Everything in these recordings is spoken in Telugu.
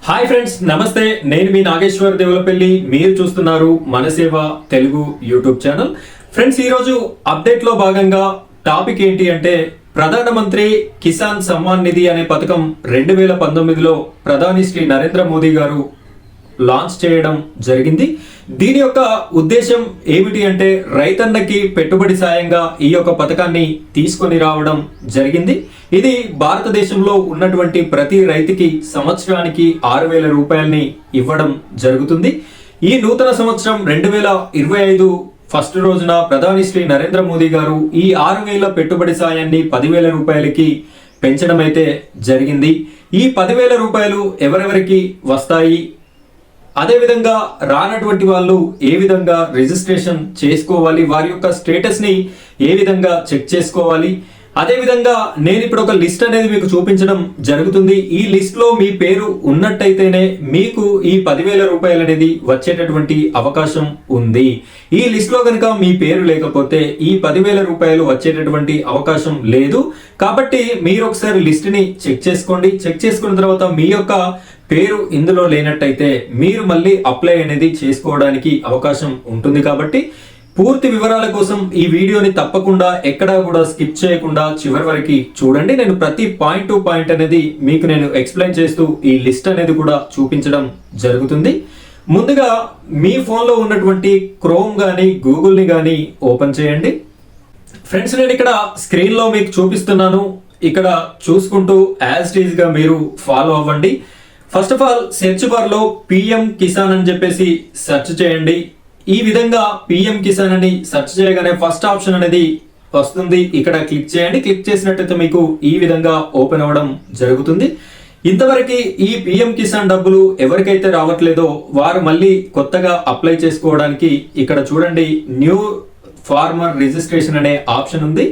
హాయ్ ఫ్రెండ్స్, నమస్తే. నేను మీ నాగేశ్వర్ దేవులపల్లి. మీరు చూస్తున్నారు మన సేవ తెలుగు యూట్యూబ్ ఛానల్. ఫ్రెండ్స్, ఈరోజు అప్డేట్ లో భాగంగా టాపిక్ ఏంటి అంటే ప్రధానమంత్రి కిసాన్ సమ్మాన్ నిధి అనే పథకం 2019లో ప్రధాని శ్రీ నరేంద్ర మోదీ గారు లాంచ్ చేయడం జరిగింది. దీని యొక్క ఉద్దేశం ఏమిటి అంటే రైతన్నకి పెట్టుబడి సాయంగా ఈ యొక్క పథకాన్ని తీసుకొని రావడం జరిగింది. ఇది భారతదేశంలో ఉన్నటువంటి ప్రతి రైతుకి సంవత్సరానికి 6,000 రూపాయలని ఇవ్వడం జరుగుతుంది. ఈ నూతన సంవత్సరం 2025 ఫస్ట్ రోజున ప్రధాని శ్రీ నరేంద్ర మోదీ గారు ఈ 6,000 పెట్టుబడి సాయాన్ని 10,000 రూపాయలకి పెంచడం అయితే జరిగింది. ఈ 10,000 రూపాయలు ఎవరెవరికి వస్తాయి, అదేవిధంగా రానటువంటి వాళ్ళు ఏ విధంగా రిజిస్ట్రేషన్ చేసుకోవాలి, వారి యొక్క స్టేటస్ ని ఏ విధంగా చెక్ చేసుకోవాలి, అదేవిధంగా నేను ఇప్పుడు ఒక లిస్ట్ అనేది మీకు చూపించడం జరుగుతుంది. ఈ లిస్ట్ లో మీ పేరు ఉన్నట్టయితేనే మీకు ఈ 10,000 రూపాయలు అనేది వచ్చేటటువంటి అవకాశం ఉంది. ఈ లిస్ట్ లో కనుక మీ పేరు లేకపోతే ఈ 10,000 రూపాయలు వచ్చేటటువంటి అవకాశం లేదు. కాబట్టి మీరు ఒకసారి లిస్ట్ ని చెక్ చేసుకోండి. చెక్ చేసుకున్న తర్వాత మీ యొక్క పేరు ఇందులో లేనట్టయితే మీరు మళ్ళీ అప్లై అనేది చేసుకోవడానికి అవకాశం ఉంటుంది. కాబట్టి పూర్తి వివరాల కోసం ఈ వీడియోని తప్పకుండా ఎక్కడా కూడా స్కిప్ చేయకుండా చివరి వరకు చూడండి. నేను ప్రతి పాయింట్ టు పాయింట్ అనేది మీకు నేను ఎక్స్ప్లెయిన్ చేస్తూ ఈ లిస్ట్ అనేది కూడా చూపించడం జరుగుతుంది. ముందుగా మీ ఫోన్లో ఉన్నటువంటి క్రోమ్ కానీ గూగుల్ని కానీ ఓపెన్ చేయండి. ఫ్రెండ్స్, నేను ఇక్కడ స్క్రీన్లో మీకు చూపిస్తున్నాను. ఇక్కడ చూసుకుంటూ యాజ్ ఇట్ ఈజ్ గా మీరు ఫాలో అవ్వండి. First of all search bar లో పిఎం కిసాన్ అని చెప్పేసి సెర్చ్ చేయండి. ఈ విధంగా పిఎం కిసాన్ అని సెర్చ్ చేయగానే ఫస్ట్ ఆప్షన్ అనేది వస్తుంది. ఇక్కడ క్లిక్ చేయండి. క్లిక్ చేసినట్టయితే మీకు ఈ విధంగా ఓపెన్ అవ్వడం జరుగుతుంది. ఇంతవరకు ఈ పిఎం కిసాన్ డబ్బులు ఎవరికైతే రావట్లేదో వారు మళ్ళీ కొత్తగా అప్లై చేసుకోవడానికి ఇక్కడ చూడండి న్యూ ఫార్మర్ రిజిస్ట్రేషన్ అనే ఆప్షన్ ఉంది.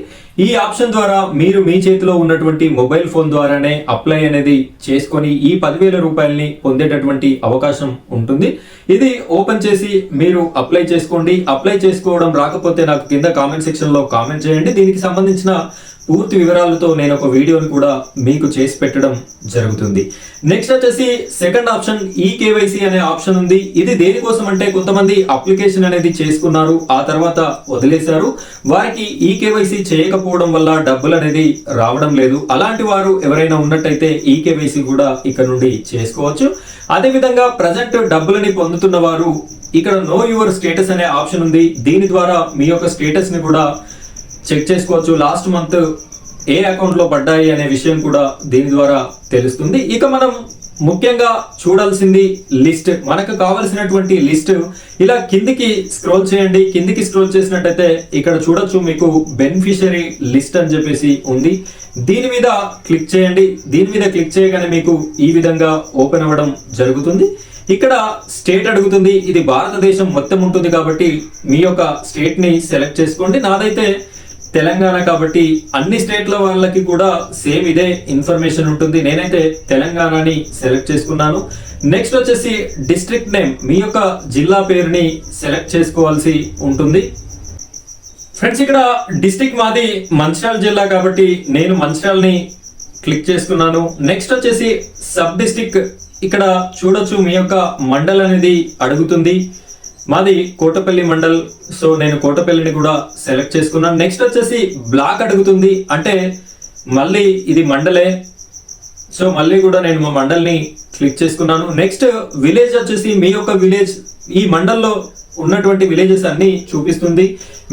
ఈ ఆప్షన్ ద్వారా మీరు మీ చేతిలో ఉన్నటువంటి మొబైల్ ఫోన్ ద్వారానే అప్లై అనేది చేసుకొని ఈ 10,000 రూపాయలని పొందేటటువంటి అవకాశం ఉంటుంది. ఇది ఓపెన్ చేసి మీరు అప్లై చేసుకోండి. అప్లై చేసుకోవడం రాకపోతే నాకు కింద కామెంట్ సెక్షన్ లో కామెంట్ చేయండి. దీనికి సంబంధించిన పూర్తి వివరాలతో నేను ఒక వీడియోని కూడా మీకు చేసి పెట్టడం జరుగుతుంది. నెక్స్ట్ వచ్చేసి సెకండ్ ఆప్షన్ ఈకేవైసీ అనే ఆప్షన్ ఉంది. ఇది దేనికోసం అంటే కొంతమంది అప్లికేషన్ అనేది చేసుకున్నారు, ఆ తర్వాత వదిలేశారు. వారికి ఈకేవైసీ చేయకపోవడం వల్ల డబ్బులు అనేది రావడం లేదు. అలాంటి వారు ఎవరైనా ఉన్నట్టయితే ఈకేవైసీ కూడా ఇక్కడ నుండి చేసుకోవచ్చు. అదేవిధంగా ప్రజెంట్ డబ్బులని పొందుతున్న వారు ఇక్కడ నో యువర్ స్టేటస్ అనే ఆప్షన్ ఉంది. దీని ద్వారా మీ యొక్క స్టేటస్ ని కూడా చెక్ చేసుకోవచ్చు. లాస్ట్ మంత్ ఏ అకౌంట్ లో పడ్డాయి అనే విషయం కూడా దీని ద్వారా తెలుస్తుంది. ఇక మనం ముఖ్యంగా చూడాల్సింది లిస్ట్. మనకు కావలసినటువంటి లిస్ట్ ఇలా కిందికి స్క్రోల్ చేయండి. కిందికి స్క్రోల్ చేసినట్టయితే ఇక్కడ చూడొచ్చు మీకు బెనిఫిషియరీ లిస్ట్ అని చెప్పేసి ఉంది. దీని మీద క్లిక్ చేయండి. దీని మీద క్లిక్ చేయగానే మీకు ఈ విధంగా ఓపెన్ అవ్వడం జరుగుతుంది. ఇక్కడ స్టేట్ అడుగుతుంది. ఇది భారతదేశం మొత్తం ఉంటుంది కాబట్టి మీ యొక్క స్టేట్ ని సెలెక్ట్ చేసుకోండి. నాదైతే తెలంగాణ కాబట్టి అన్ని స్టేట్ల వాళ్ళకి కూడా సేమ్ ఇదే ఇన్ఫర్మేషన్ ఉంటుంది. నేనైతే తెలంగాణని సెలెక్ట్ చేసుకున్నాను. నెక్స్ట్ వచ్చేసి డిస్ట్రిక్ట్ నేమ్, మీ యొక్క జిల్లా పేరుని సెలెక్ట్ చేసుకోవాల్సి ఉంటుంది. ఫ్రెండ్స్, ఇక్కడ డిస్ట్రిక్ట్ మాది మంచిర్యాల జిల్లా కాబట్టి నేను మంచిర్యాలని క్లిక్ చేసుకున్నాను. నెక్స్ట్ వచ్చేసి సబ్ డిస్ట్రిక్ట్, ఇక్కడ చూడొచ్చు మీ యొక్క మండల్ అనేది అడుగుతుంది. మాది కోటపల్లి మండల్, సో నేను కోటపల్లిని కూడా సెలెక్ట్ చేసుకున్నాను. నెక్స్ట్ వచ్చేసి బ్లాక్ అడుగుతుంది, అంటే మళ్ళీ ఇది మండలే, సో మళ్ళీ కూడా నేను మా మండల్ని క్లిక్ చేసుకున్నాను. నెక్స్ట్ విలేజ్ వచ్చేసి మీ యొక్క విలేజ్, ఈ మండల్లో ఉన్నటువంటి విలేజెస్ అన్ని చూపిస్తుంది.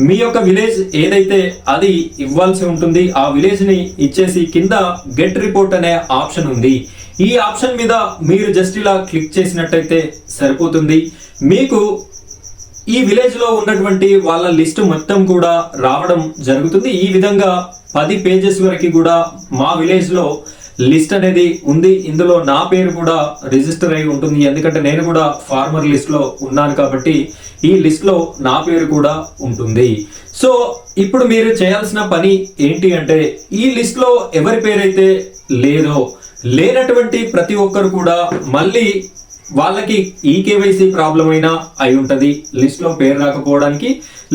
మీ యొక్క విలేజ్ ఏదైతే అది ఇవ్వాల్సి ఉంటుంది. ఆ విలేజ్ ని ఇచ్చేసి కింద గెట్ రిపోర్ట్ అనే ఆప్షన్ ఉంది. ఈ ఆప్షన్ మీద మీరు జస్ట్ ఇలా క్లిక్ చేసినట్టయితే సరిపోతుంది. మీకు ఈ విలేజ్ లో ఉన్నటువంటి వాళ్ళ లిస్ట్ మొత్తం కూడా రావడం జరుగుతుంది. ఈ విధంగా 10 పేజెస్ వరకు కూడా మా విలేజ్ లో లిస్ట్ అనేది ఉంది. ఇందులో నా పేరు కూడా రిజిస్టర్ అయి ఉంటుంది. ఎందుకంటే నేను కూడా ఫార్మర్ లిస్ట్ లో ఉన్నాను కాబట్టి ఈ లిస్ట్ లో నా పేరు కూడా ఉంటుంది. సో ఇప్పుడు మీరు చేయాల్సిన పని ఏంటి అంటే ఈ లిస్ట్ లో ఎవరి పేరైతే లేనటువంటి ప్రతి ఒక్కరు కూడా మళ్ళీ వాళ్ళకి ఈకేవైసీ ప్రాబ్లం అయినా అయి ఉంటుంది లిస్ట్ లో పేరు రాకపోవడానికి.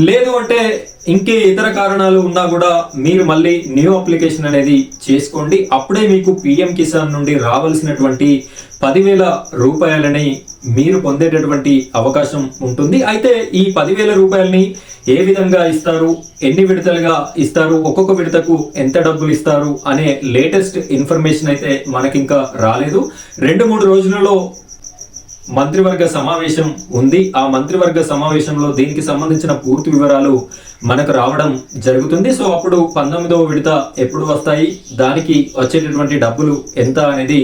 లేదు అంటే ఇంకే ఇతర కారణాలు ఉన్నా కూడా మీరు మళ్ళీ న్యూ అప్లికేషన్ అనేది చేసుకోండి. అప్పుడే మీకు పిఎం కిసాన్ నుండి రావాల్సినటువంటి 10,000 రూపాయలని మీరు పొందేటటువంటి అవకాశం ఉంటుంది. అయితే ఈ 10,000 రూపాయలని ఏ విధంగా ఇస్తారు, ఎన్ని విడతలుగా ఇస్తారు, ఒక్కొక్క విడతకు ఎంత డబ్బులు ఇస్తారు అనే లేటెస్ట్ ఇన్ఫర్మేషన్ అయితే మనకింకా రాలేదు. 2-3 రోజులలో మంత్రివర్గ సమావేశం ఉంది. ఆ మంత్రివర్గ సమావేశంలో దీనికి సంబంధించిన పూర్తి వివరాలు మనకు రావడం జరుగుతుంది. సో అప్పుడు 19వ విడత ఎప్పుడు వస్తాయి, దానికి వచ్చేటటువంటి డబ్బులు ఎంత అనేది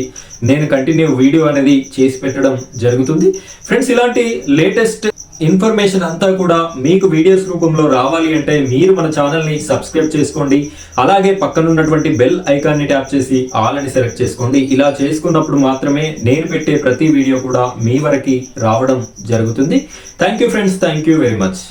నేను కంటిన్యూ వీడియో అనేది చేసి పెట్టడం జరుగుతుంది. ఫ్రెండ్స్, ఇలాంటి లేటెస్ట్ ఇన్ఫర్మేషన్ అంతా కూడా మీకు వీడియోస్ రూపంలో రావాలి అంటే మీరు మన ఛానల్ని సబ్స్క్రైబ్ చేసుకోండి. అలాగే పక్కన ఉన్నటువంటి బెల్ ఐకాన్ని ట్యాప్ చేసి ఆల్ అని సెలెక్ట్ చేసుకోండి. ఇలా చేసుకున్నప్పుడు మాత్రమే నేను పెట్టే ప్రతి వీడియో కూడా మీ వరకు రావడం జరుగుతుంది. Thank you friends, thank you very much.